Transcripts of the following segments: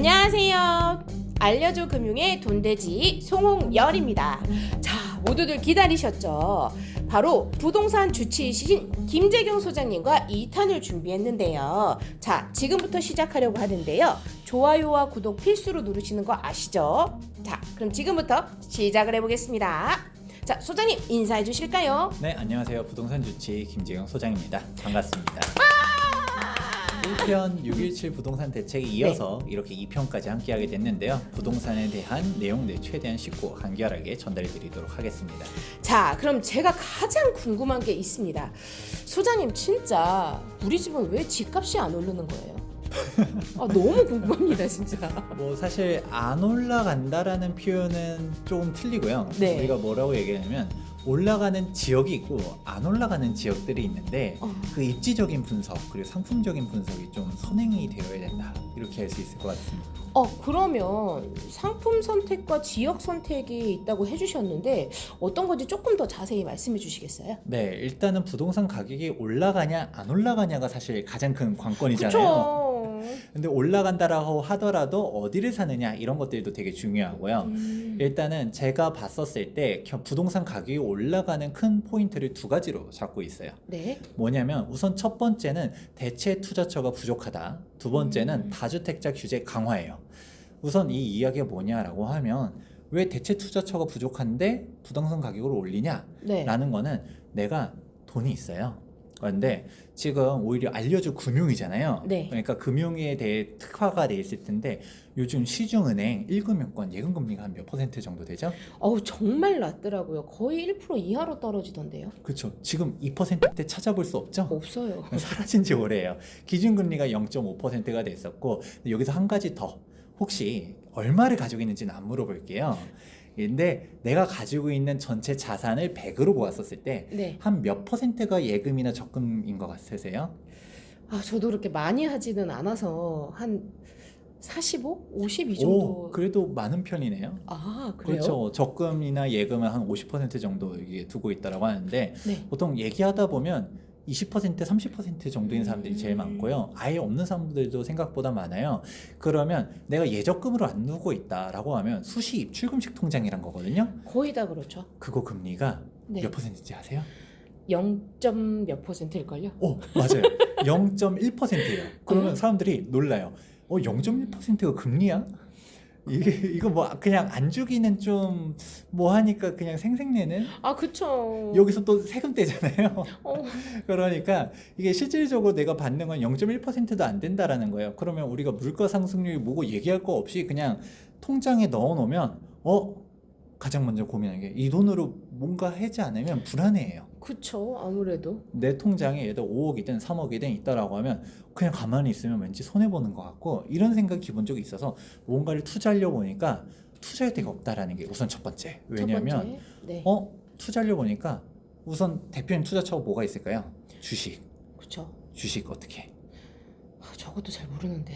안녕하세요. 알려줘 금융의 돈돼지 송홍열입니다. 자, 모두들 기다리셨죠? 바로 부동산 주치의신 김재경 소장님과 2탄을 준비했는데요. 자, 지금부터 시작하려고 하는데요. 좋아요와 구독 필수로 누르시는 거 아시죠? 자, 그럼 지금부터 시작을 해보겠습니다. 자, 소장님 인사해 주실까요? 네, 안녕하세요. 부동산 주치 김재경 소장입니다. 반갑습니다. 1편 617 부동산 대책에 이어서 이렇게 2편까지 함께하게 됐는데요. 부동산에 대한 내용들 최대한 쉽고 간결하게 전달해 드리도록 하겠습니다. 자, 그럼 제가 가장 궁금한 게 있습니다. 소장님, 진짜 우리 집은 왜 집값이 안 오르는 거예요? 너무 궁금합니다, 진짜. 뭐 사실 안 올라간다라는 표현은 조금 틀리고요. 네. 우리가 뭐라고 얘기하냐면 올라가는 지역이 있고 안 올라가는 지역들이 있는데 그 입지적인 분석 그리고 상품적인 분석이 좀 선행이 되어야 된다, 이렇게 할 수 있을 것 같습니다. 그러면 상품 선택과 지역 선택이 있다고 해주셨는데 어떤 건지 조금 더 자세히 말씀해 주시겠어요? 네, 일단은 부동산 가격이 올라가냐 안 올라가냐가 사실 가장 큰 관건이잖아요. 그렇죠. 근데 올라간다라고 하더라도 어디를 사느냐 이런 것들도 되게 중요하고요. 일단은 제가 봤었을 때 부동산 가격이 올라가는 큰 포인트를 두 가지로 잡고 있어요. 네. 뭐냐면 우선 첫 번째는 대체 투자처가 부족하다. 두 번째는 다주택자 규제 강화예요. 우선 이 이야기가 뭐냐라고 하면 왜 대체 투자처가 부족한데 부동산 가격을 올리냐? 네. 라는 거는 내가 돈이 있어요. 그런데 지금 오히려 알려줄 금융이잖아요. 네. 그러니까 금융에 대해 특화가 돼 있을 텐데 요즘 시중은행 1금융권 예금금리가 한 몇 퍼센트 정도 되죠? 정말 낮더라고요. 거의 1% 이하로 떨어지던데요. 그렇죠. 지금 2%대 찾아볼 수 없죠? 없어요. 사라진 지 오래예요. 기준금리가 0.5%가 됐었고, 여기서 한 가지 더, 혹시 얼마를 가지고 있는지는 안 물어볼게요. 근데 내가 가지고 있는 전체 자산을 100으로 보았었을 때 네. 한 몇 퍼센트가 예금이나 적금인 것 같으세요? 저도 그렇게 많이 하지는 않아서 한 45? 50 이 정도. 그래도 많은 편이네요. 그래요? 그렇죠. 적금이나 예금은 한 50% 정도 이게 두고 있다라고 하는데 네. 보통 얘기하다 보면 20%, 30% 정도인 사람들이 제일 많고요. 아예 없는 사람들도 생각보다 많아요. 그러면 내가 예적금으로 안 두고 있다라고 하면 수시 입출금식 통장이란 거거든요. 거의 다 그렇죠. 그거 금리가 네. 몇 퍼센트인지 아세요? 0. 몇 %일걸요? 맞아요. 0.1%예요. 그러면 아. 사람들이 놀라요. 0.1%가 금리야? 이거 뭐 그냥 안 주기는 좀 뭐 하니까 그냥 생색내는? 그쵸. 여기서 또 세금 떼잖아요. 어, 그러니까 이게 실질적으로 내가 받는 건 0.1%도 안 된다라는 거예요. 그러면 우리가 물가 상승률이 뭐고 얘기할 거 없이 그냥 통장에 넣어 놓으면 가장 먼저 고민하는 게 이 돈으로 뭔가 하지 않으면 불안해해요. 그쵸. 아무래도. 내 통장에 예를 들어 5억이든 3억이든 있다라고 하면 그냥 가만히 있으면 왠지 손해보는 것 같고, 이런 생각이 기본적으로 있어서 뭔가를 투자하려고 보니까 투자할 데가 없다라는 게 우선 첫 번째. 왜냐하면 첫 번째. 네. 투자하려고 보니까 우선 대표님 투자처가 뭐가 있을까요? 주식. 그쵸. 주식 어떻게? 저것도 잘 모르는데.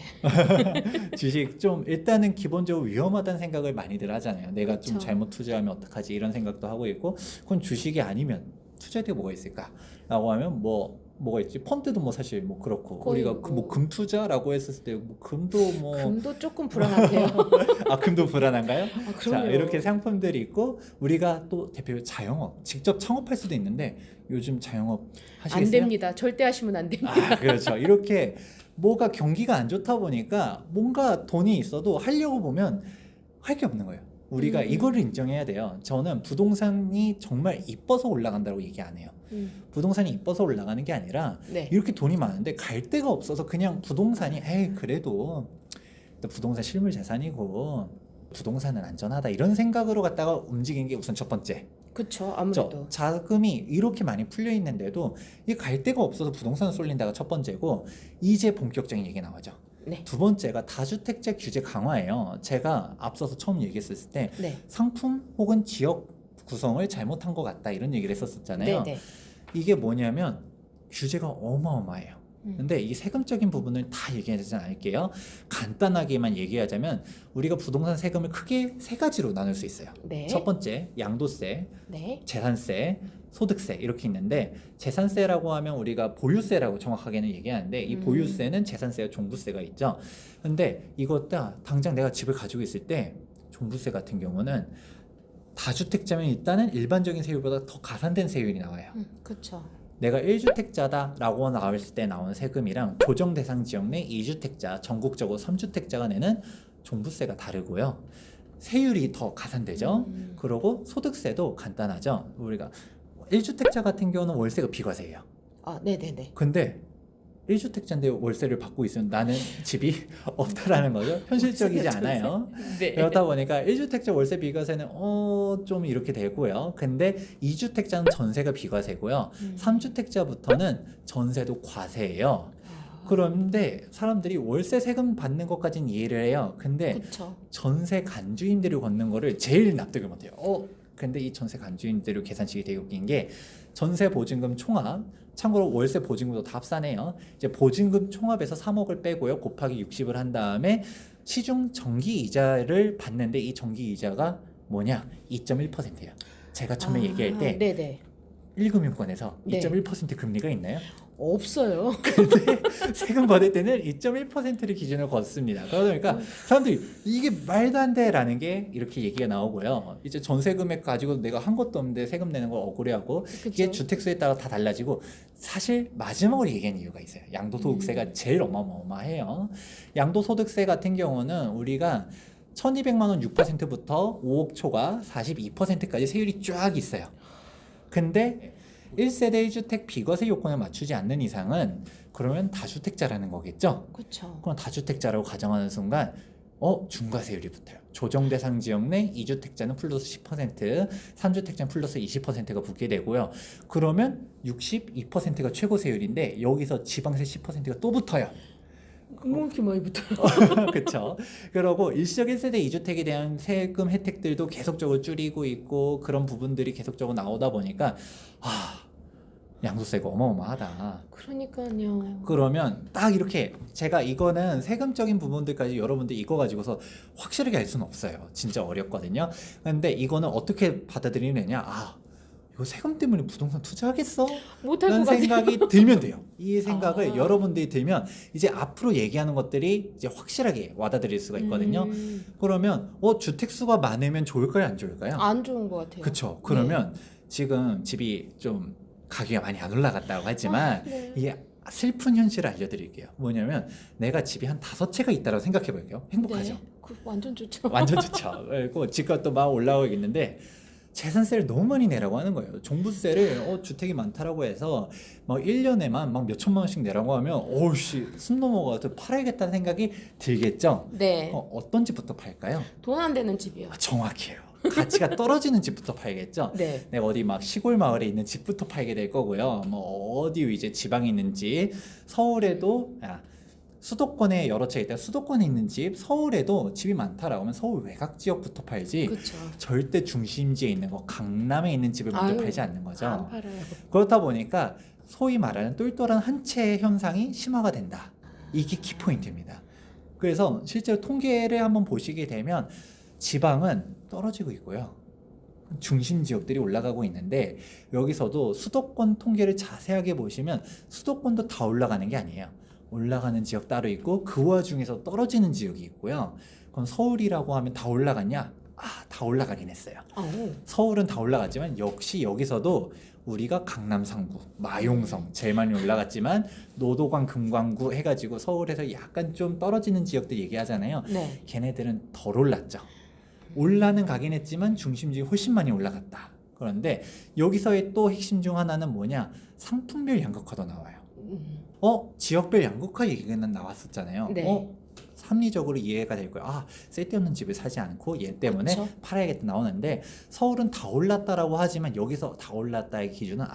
주식 좀 일단은 기본적으로 위험하다는 생각을 많이들 하잖아요. 내가 좀 그쵸. 잘못 투자하면 어떡하지, 이런 생각도 하고 있고, 그건 주식이 아니면 투자할 데 뭐가 있을까라고 하면 뭐가 있지? 펀드도 뭐 사실 뭐 그렇고, 거의 우리가 금 투자라고 했을 때 금도 뭐 금도 조금 불안한데요. 금도 불안한가요? 자, 그럼요. 이렇게 상품들이 있고, 우리가 또 대표 자영업 직접 창업할 수도 있는데 요즘 자영업 하시겠어요? 안 됩니다. 절대 하시면 안 됩니다. 그렇죠. 이렇게 뭐가 경기가 안 좋다 보니까 뭔가 돈이 있어도 하려고 보면 할 게 없는 거예요. 우리가 이거를 인정해야 돼요. 저는 부동산이 정말 이뻐서 올라간다고 얘기 안 해요. 부동산이 이뻐서 올라가는 게 아니라 네. 이렇게 돈이 많은데 갈 데가 없어서 그냥 부동산이 그래도 부동산 실물 자산이고 부동산은 안전하다, 이런 생각으로 갖다가 움직이는 게 우선 첫 번째. 그쵸. 아무래도. 자금이 이렇게 많이 풀려 있는데도 이 갈 데가 없어서 부동산을 쏠린다가 첫 번째고, 이제 본격적인 얘기 나오죠. 네. 두 번째가 다주택자 규제 강화예요. 제가 앞서서 처음 얘기했을 때 네. 상품 혹은 지역 구성을 잘못한 것 같다, 이런 얘기를 했었잖아요. 네. 이게 뭐냐면 규제가 어마어마해요. 근데 이 세금적인 부분을 다 얘기하지 않을게요. 간단하게만 얘기하자면 우리가 부동산 세금을 크게 세 가지로 나눌 수 있어요. 네. 첫 번째 양도세, 네. 재산세, 소득세 이렇게 있는데 재산세라고 하면 우리가 보유세라고 정확하게는 얘기하는데 이 보유세는 재산세와 종부세가 있죠. 근데 이것도 당장 내가 집을 가지고 있을 때 종부세 같은 경우는 다주택자면 일단은 일반적인 세율보다 더 가산된 세율이 나와요. 그렇죠. 내가 1주택자다라고 나왔을 때 나오는 세금이랑 조정 대상 지역 내 2주택자, 전국적으로 3주택자가 내는 종부세가 다르고요. 세율이 더 가산되죠. 그리고 소득세도 간단하죠. 우리가 1주택자 같은 경우는 월세가 비과세예요. 아, 네네네. 근데 1주택자인데 월세를 받고 있으면 나는 집이 없다라는 거죠. 현실적이지 않아요. 네. 그렇다 보니까 1주택자 월세 비과세는 좀 이렇게 되고요. 근데 2주택자는 전세가 비과세고요. 3주택자부터는 전세도 과세예요. 그런데 사람들이 월세 세금 받는 것까지는 이해를 해요. 근데 그렇죠. 전세 간주인들을 걷는 거를 제일 납득을 못해요. 근데 이 전세 간주인들을 계산식이 되게 웃긴 게 전세 보증금 총합, 참고로 월세 보증금도 다 합산해요. 이제 보증금 총합에서 3억을 빼고요. 곱하기 60을 한 다음에 시중 정기 이자를 받는데 이 정기 이자가 뭐냐? 2.1%예요. 제가 처음에 얘기할 때 네네. 1금융권에서 네. 2.1% 금리가 있나요? 없어요. 근데 세금 받을 때는 2.1%를 기준으로 걷습니다. 그러다 보니까 사람들이 이게 말도 안 돼라는 게 이렇게 얘기가 나오고요. 이제 전세 금액 가지고 내가 한 것도 없는데 세금 내는 걸 억울해하고 이게 그쵸. 주택수에 따라 다 달라지고 사실 마지막으로 얘기한 이유가 있어요. 양도소득세가 제일 어마어마해요. 양도소득세 같은 경우는 우리가 1200만 원 6%부터 5억 초과 42%까지 세율이 쫙 있어요. 근데 1세대 1주택 비과세 요건을 맞추지 않는 이상은 그러면 다주택자라는 거겠죠? 그렇죠. 그럼 다주택자라고 가정하는 순간 중과세율이 붙어요. 조정 대상 지역 내 2주택자는 플러스 10%, 3주택자는 플러스 20%가 붙게 되고요. 그러면 62%가 최고 세율인데 여기서 지방세 10%가 또 붙어요. 뭐 이렇게 많이 붙어요? 그렇죠. 그러고 일시적 1세대 2주택에 대한 세금 혜택들도 계속적으로 줄이고 있고 그런 부분들이 계속적으로 나오다 보니까 양도세가 어마어마하다. 그러니까요. 그러면 딱 이렇게 제가 이거는 세금적인 부분들까지 여러분들 이거 가지고서 확실하게 알 수는 없어요. 진짜 어렵거든요. 근데 이거는 어떻게 받아들이느냐? 이거 세금 때문에 부동산 투자하겠어? 못할 라는 것 같아요. 생각이 들면 돼요. 이 생각을 여러분들이 들면 이제 앞으로 얘기하는 것들이 이제 확실하게 와닿을 수가 있거든요. 그러면 주택수가 많으면 좋을까요? 안 좋을까요? 안 좋은 것 같아요. 그렇죠. 그러면 지금 집이 좀 가격이 많이 안 올라갔다고 하지만 네. 이게 슬픈 현실을 알려드릴게요. 뭐냐면 내가 집이 한 5채가 있다고 생각해 볼게요. 행복하죠? 네. 완전 좋죠. 완전 좋죠. 그리고 집값도 막 올라오고 있는데 재산세를 너무 많이 내라고 하는 거예요. 종부세를 주택이 많다라고 해서 막 1년에만 막 몇천만 원씩 내라고 하면 숨 넘어가서 팔아야겠다는 생각이 들겠죠? 네. 어떤 집부터 팔까요? 돈 안 되는 집이요. 정확해요. 가치가 떨어지는 집부터 팔겠죠. 네. 내가 어디 막 시골 마을에 있는 집부터 팔게 될 거고요. 뭐 어디 이제 지방에 있는 집, 서울에도 수도권에 여러 채 있다. 수도권에 있는 집, 서울에도 집이 많다라고 하면 서울 외곽 지역부터 팔지. 그렇죠. 절대 중심지에 있는 거, 강남에 있는 집을 먼저 팔지 않는 거죠. 안 팔아요. 그렇다 보니까 소위 말하는 똘똘한 한 채 현상이 심화가 된다. 이게 키포인트입니다. 그래서 실제로 통계를 한번 보시게 되면 지방은 떨어지고 있고요. 중심 지역들이 올라가고 있는데 여기서도 수도권 통계를 자세하게 보시면 수도권도 다 올라가는 게 아니에요. 올라가는 지역 따로 있고 그 와중에서 떨어지는 지역이 있고요. 그럼 서울이라고 하면 다 올라갔냐? 다 올라가긴 했어요. 서울은 다 올라갔지만 역시 여기서도 우리가 강남 상구, 마용성 제일 많이 올라갔지만 노도관, 금광구 해가지고 서울에서 약간 좀 떨어지는 지역들 얘기하잖아요. 네. 걔네들은 덜 올랐죠. 올라는 가긴 했지만 중심지역이 훨씬 많이 올라갔다. 그런데 여기서의 또 핵심 중 하나는 뭐냐? 상품별 양극화도 나와요. 지역별 양극화 얘기는 나왔었잖아요. 네. 합리적으로 이해가 될 거예요. 쓸데없는 집을 사지 않고 얘 때문에 그쵸. 팔아야겠다 나오는데 서울은 다 올랐다라고 하지만 여기서 다 올랐다의 기준은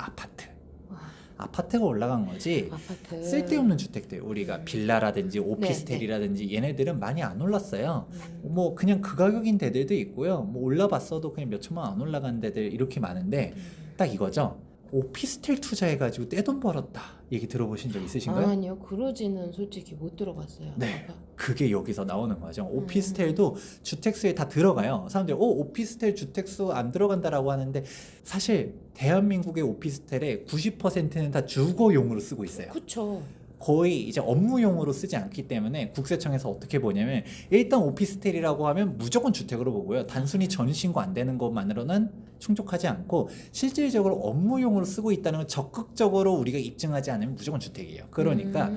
아파트가 올라간 거지. 아파트. 쓸데없는 주택들 우리가 빌라라든지 오피스텔이라든지 얘네들은 많이 안 올랐어요. 뭐 그냥 그 가격인 데들도 있고요. 뭐 올라봤어도 그냥 몇 천만 원 안 올라간 데들 이렇게 많은데 딱 이거죠. 오피스텔 투자해가지고 떼돈 벌었다 얘기 들어보신 적 있으신가요? 아니요, 그러지는 솔직히 못 들어봤어요. 네. 아까. 그게 여기서 나오는 거죠. 오피스텔도 주택수에 다 들어가요. 사람들이 오피스텔 주택수 안 들어간다라고 하는데 사실 대한민국의 오피스텔의 90%는 다 주거용으로 쓰고 있어요. 그쵸. 거의 이제 업무용으로 쓰지 않기 때문에 국세청에서 어떻게 보냐면 일단 오피스텔이라고 하면 무조건 주택으로 보고요. 단순히 전입신고 안 되는 것만으로는 충족하지 않고 실질적으로 업무용으로 쓰고 있다는 걸 적극적으로 우리가 입증하지 않으면 무조건 주택이에요. 그러니까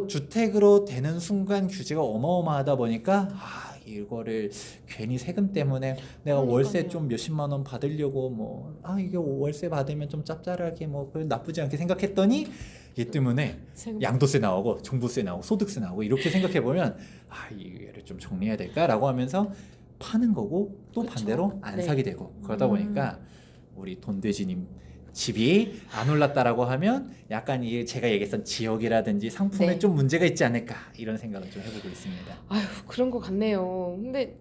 주택으로 되는 순간 규제가 어마어마하다 보니까 이거를 괜히 세금 때문에 내가 그러니까요. 월세 좀 몇십만 원 받으려고 이게 월세 받으면 좀 짭짤하게 나쁘지 않게 생각했더니 얘 때문에 세금. 양도세 나오고 종부세 나오고 소득세 나오고 이렇게 생각해 보면 이거를 좀 정리해야 될까라고 하면서 파는 거고 또 그쵸. 반대로 안 네. 사게 되고 그러다 보니까 우리 돈돼지님 집이 안 올랐다라고 하면 약간 이 제가 얘기했던 지역이라든지 상품에 네. 좀 문제가 있지 않을까 이런 생각을 좀 해보고 있습니다. 아휴, 그런 것 같네요. 근데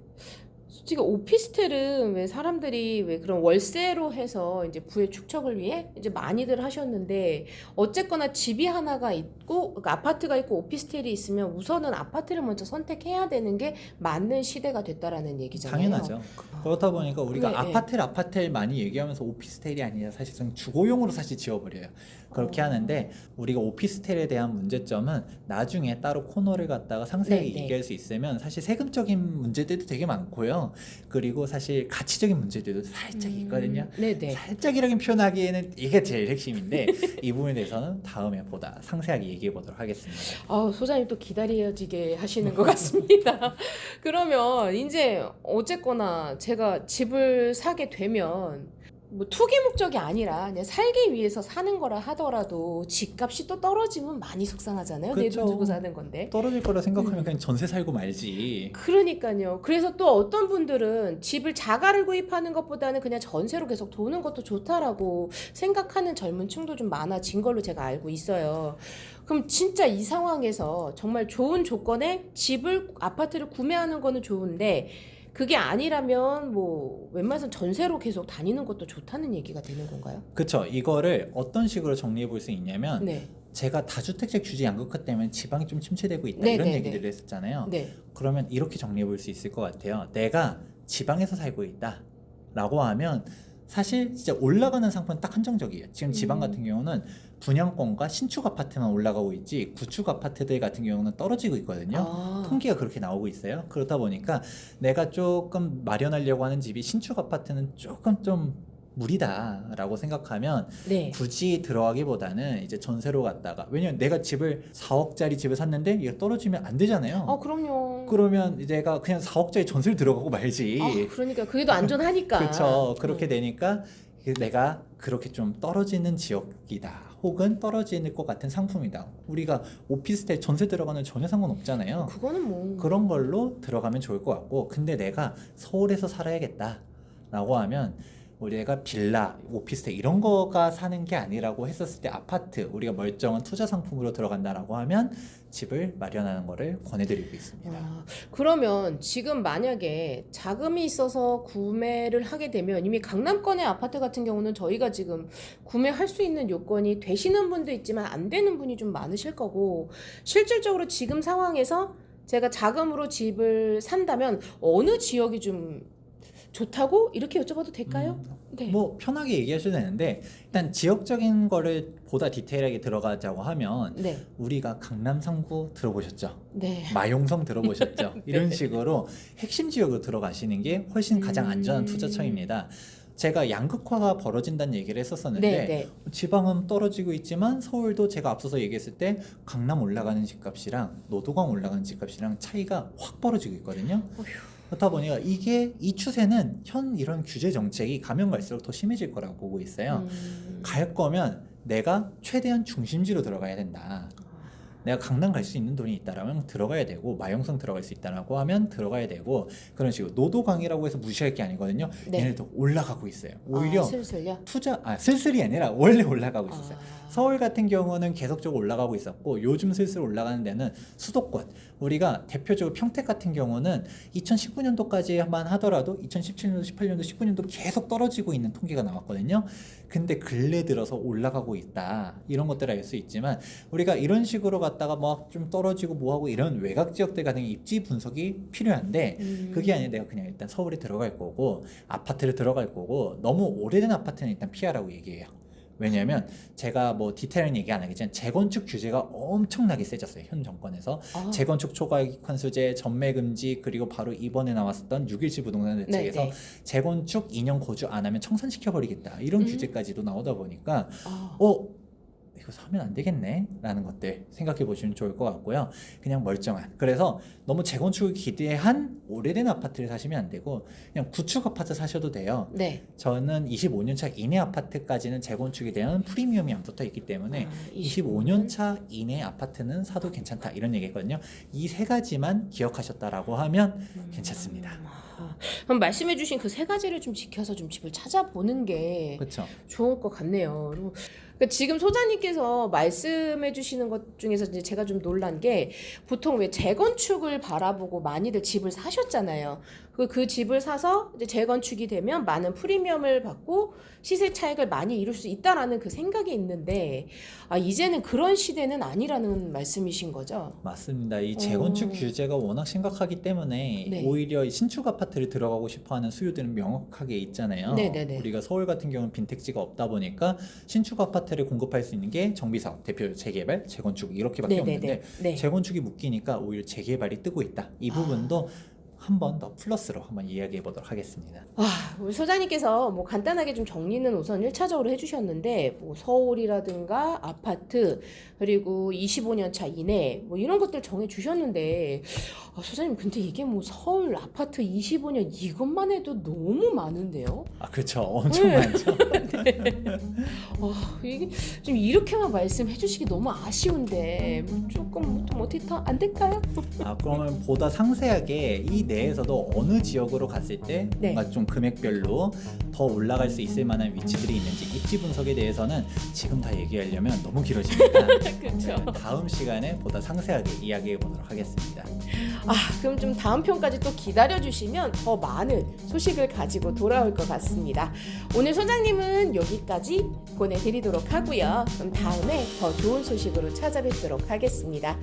솔직히 오피스텔은 왜 사람들이 왜 그런 월세로 해서 이제 부의 축적을 위해 이제 많이들 하셨는데 어쨌거나 집이 하나가 있고 그러니까 아파트가 있고 오피스텔이 있으면 우선은 아파트를 먼저 선택해야 되는 게 맞는 시대가 됐다라는 얘기잖아요. 당연하죠. 그렇다 보니까 우리가 네, 아파텔 많이 얘기하면서 오피스텔이 아니라 사실상 주거용으로 사실 지어버려요. 그렇게 하는데 우리가 오피스텔에 대한 문제점은 나중에 따로 코너를 갖다가 상세하게 네, 네. 얘기할 수 있으면 사실 세금적인 문제들도 되게 많고요. 그리고 사실 가치적인 문제들도 살짝 있거든요. 네네. 살짝이라고 표현하기에는 이게 제일 핵심인데 이 부분에 대해서는 다음에 보다 상세하게 얘기해 보도록 하겠습니다. 소장님 또 기다려지게 하시는 것 같습니다. 그러면 이제 어쨌거나 제가 집을 사게 되면 뭐 투기 목적이 아니라 그냥 살기 위해서 사는 거라 하더라도 집값이 또 떨어지면 많이 속상하잖아요. 내 돈 그쵸. 주고 사는 건데. 떨어질 거라 생각하면 그냥 전세 살고 말지. 그러니까요. 그래서 또 어떤 분들은 집을 자가를 구입하는 것보다는 그냥 전세로 계속 도는 것도 좋다라고 생각하는 젊은 층도 좀 많아진 걸로 제가 알고 있어요. 그럼 진짜 이 상황에서 정말 좋은 조건에 아파트를 구매하는 거는 좋은데 그게 아니라면 뭐 웬만해서 전세로 계속 다니는 것도 좋다는 얘기가 되는 건가요? 그쵸. 이거를 어떤 식으로 정리해 볼 수 있냐면 네. 제가 다주택자 규제 양극화 때문에 지방이 좀 침체되고 있다 네, 이런 네, 얘기들을 네. 했었잖아요. 네. 그러면 이렇게 정리해 볼 수 있을 것 같아요. 내가 지방에서 살고 있다 라고 하면 사실 진짜 올라가는 상품은 딱 한정적이에요. 지금 지방 같은 경우는 분양권과 신축 아파트만 올라가고 있지 구축 아파트들 같은 경우는 떨어지고 있거든요. 통계가 그렇게 나오고 있어요. 그렇다 보니까 내가 조금 마련하려고 하는 집이 신축 아파트는 조금 좀 무리다라고 생각하면 네. 굳이 들어가기보다는 이제 전세로 갔다가 왜냐면 내가 집을 4억짜리 집을 샀는데 이게 떨어지면 안 되잖아요. 그럼요. 그러면 내가 그냥 4억짜리 전세를 들어가고 말지. 그러니까 그게 더 안전하니까. 그렇죠. 그렇게 되니까 내가 그렇게 좀 떨어지는 지역이다. 혹은 떨어질 것 같은 상품이다. 우리가 오피스텔 전세 들어가는 전혀 상관없잖아요. 그거는 뭐 그런 걸로 들어가면 좋을 것 같고 근데 내가 서울에서 살아야겠다라고 하면 우리가 빌라, 오피스텔 이런 거가 사는 게 아니라고 했었을 때 아파트 우리가 멀쩡한 투자 상품으로 들어간다라고 하면 집을 마련하는 거를 권해드리고 있습니다. 그러면 지금 만약에 자금이 있어서 구매를 하게 되면 이미 강남권의 아파트 같은 경우는 저희가 지금 구매할 수 있는 요건이 되시는 분도 있지만 안 되는 분이 좀 많으실 거고 실질적으로 지금 상황에서 제가 자금으로 집을 산다면 어느 지역이 좀 좋다고 이렇게 여쭤봐도 될까요? 네. 뭐 편하게 얘기하셔도 되는데 일단 지역적인 거를 보다 디테일하게 들어가자고 하면 네. 우리가 강남 3구 들어보셨죠? 네. 마용성 들어보셨죠? 이런 식으로 핵심 지역으로 들어가시는 게 훨씬 가장 안전한 투자처입니다. 제가 양극화가 벌어진다는 얘기를 했었었는데 네. 지방은 떨어지고 있지만 서울도 제가 앞서서 얘기했을 때 강남 올라가는 집값이랑 노도강 올라가는 집값이랑 차이가 확 벌어지고 있거든요. 그렇다 보니까 이 추세는 현 이런 규제 정책이 가면 갈수록 더 심해질 거라고 보고 있어요. 갈 거면 내가 최대한 중심지로 들어가야 된다. 내가 강남 갈 수 있는 돈이 있다라면 들어가야 되고 마영성 들어갈 수 있다라고 하면 들어가야 되고 그런 식으로 노도강이라고 해서 무시할 게 아니거든요. 네. 얘네도 올라가고 있어요. 오히려 슬슬요? 슬슬이 아니라 원래 올라가고 있었어요. 아. 서울 같은 경우는 계속적으로 올라가고 있었고 요즘 슬슬 올라가는 데는 수도권 우리가 대표적으로 평택 같은 경우는 2019년도까지만 하더라도 2017년도, 18년도, 19년도 계속 떨어지고 있는 통계가 나왔거든요. 근데 근래 들어서 올라가고 있다 이런 것들을 알 수 있지만 우리가 이런 식으로 갔다가 막 좀 떨어지고 뭐하고 이런 외곽 지역들 같은 입지 분석이 필요한데 그게 아니라 내가 그냥 일단 서울에 들어갈 거고 아파트를 들어갈 거고 너무 오래된 아파트는 일단 피하라고 얘기해요. 왜냐하면 제가 뭐 디테일한 얘기 안 하겠지만 재건축 규제가 엄청나게 세졌어요. 현 정권에서 아. 재건축 초과이익 환수제, 전매 금지 그리고 바로 이번에 나왔었던 6.17 부동산 대책에서 네, 네. 재건축 2년 거주 안 하면 청산시켜 버리겠다 이런 규제까지도 나오다 보니까 아. 이거 사면 안 되겠네 라는 것들 생각해 보시면 좋을 것 같고요. 그냥 멀쩡한 그래서 너무 재건축을 기대한 오래된 아파트를 사시면 안 되고 그냥 구축 아파트 사셔도 돼요. 네. 저는 25년 차 이내 아파트까지는 재건축에 대한 프리미엄이 안 붙어 있기 때문에 25년 차 이내 아파트는 사도 괜찮다 이런 얘기거든요. 이 세 가지만 기억하셨다라고 하면 괜찮습니다. 그럼 말씀해주신 그 세 가지를 좀 지켜서 좀 집을 찾아보는 게 그렇죠. 좋을 것 같네요. 그리고 그러니까 지금 소장님께서 말씀해주시는 것 중에서 이제 제가 좀 놀란 게 보통 왜 재건축을 바라보고 많이들 집을 사셨잖아요. 그 집을 사서 이제 재건축이 되면 많은 프리미엄을 받고 시세 차익을 많이 이룰 수 있다라는 그 생각이 있는데 이제는 그런 시대는 아니라는 말씀이신 거죠? 맞습니다. 이 재건축 규제가 워낙 심각하기 때문에 네. 오히려 신축 아파트를 들어가고 싶어하는 수요들은 명확하게 있잖아요. 네네네. 우리가 서울 같은 경우는 빈택지가 없다 보니까 신축 아파트를 공급할 수 있는 게 정비사업, 대표 재개발, 재건축 이렇게밖에 네네네. 없는데 네. 재건축이 묶이니까 오히려 재개발이 뜨고 있다. 이 부분도 한 번 더 플러스로 한번 이야기해 보도록 하겠습니다. 우리 소장님께서 뭐 간단하게 좀 정리는 우선 1차적으로 해주셨는데 뭐 서울이라든가 아파트 그리고 25년 차 이내 뭐 이런 것들 정해주셨는데 소장님 근데 이게 뭐 서울 아파트 25년 이것만 해도 너무 많은데요? 그렇죠. 엄청 네. 많죠. 이게 좀 이렇게만 말씀해 주시기 너무 아쉬운데 조금 좀 어떻게 더 안 될까요? 그러면 보다 상세하게 이 내에서도 어느 지역으로 갔을 때 네. 뭔가 좀 금액별로 더 올라갈 수 있을 만한 위치들이 있는지 입지 분석에 대해서는 지금 다 얘기하려면 너무 길어집니다. 그렇죠. 다음 시간에 보다 상세하게 이야기해 보도록 하겠습니다. 그럼 좀 다음 편까지 또 기다려 주시면 더 많은 소식을 가지고 돌아올 것 같습니다. 오늘 소장님은 여기까지 보내드리도록 하고요. 그럼 다음에 더 좋은 소식으로 찾아뵙도록 하겠습니다.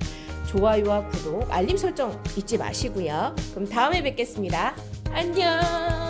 좋아요와 구독, 알림 설정 잊지 마시고요. 그럼 다음에 뵙겠습니다. 안녕.